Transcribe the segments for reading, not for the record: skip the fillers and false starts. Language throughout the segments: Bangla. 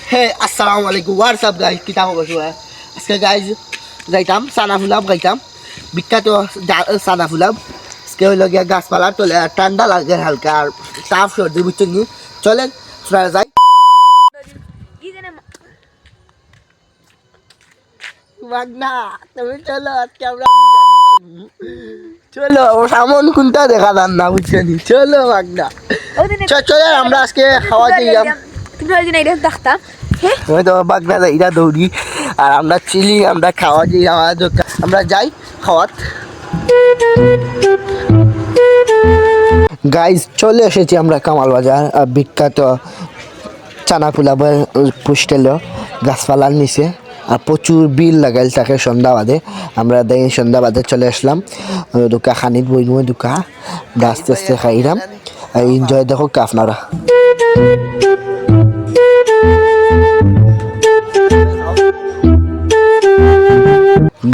হে আসসালামু আলাইকুম হোয়াটসঅ্যাপ গাইজ কিতাব অবশ্যই আজকে গাইজ যাইতাম সানা ফুলাব গাইতাম বিখ্যাত সানা ফুলাব আজকে হইল গিয়া গাছপালা তোলে ঠান্ডা লাগে হালকা আর তাপ সর্দি বুঝছেন নি চলেন আপনারা যাই বাগনা তুমি চলো আজকে আমরা চলো সামন কোনটা দেখা যান না বুঝছেন নি চলো বাগনা চলে আমরা আজকে খাওয়া দিলাম তুমি ওই দিন এটা দেখতা আমি তো বাগনা যাইরা দৌড়ি আর আমরা চিলি আমরা খাওয়া দিই আমরা যাই খাওয়াত গাইজ চলে এসেছি আমরা কামাল বাজার বিখ্যাত চানা পোলাবের পুষ্টেল গাছপালার নিচে আর প্রচুর বিল লাগাইল থাকে সন্ধ্যাবাদে আমরা দেই সন্ধ্যাবাদে চলে আসলাম দোকা খানিত বইনু দোকা আস্তে আস্তে খাইলাম এনজয় দেখো আপনারা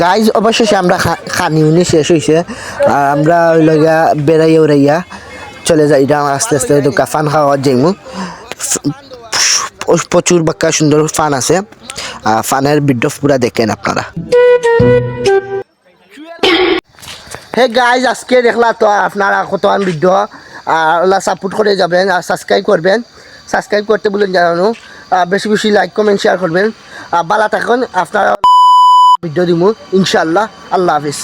গাইজ অবশেষে আমরা খানি উনি শেষ হয়েছে আর আমরা ওই লগা বেড়াইয়া উড়াইয়া চলে যাই আস্তে আস্তে দোকা ফান খাওয়া যাইমু প্রচুর বাক্কা সুন্দর ফান আছে ফানের ভিডিও পুরা দেখেন আপনারা হে গাইজ আজকে দেখলা তো আপনারা কত ভিডিও আর সাপোর্ট করে যাবেন আর সাবস্ক্রাইব করবেন সাবস্ক্রাইব করতে বলুন জানানো বেশি বেশি লাইক কমেন্ট শেয়ার করবেন ভালো থাকুন আপনারা ভিডিও দিব ইনশাআল্লাহ আল্লাহ হাফিজ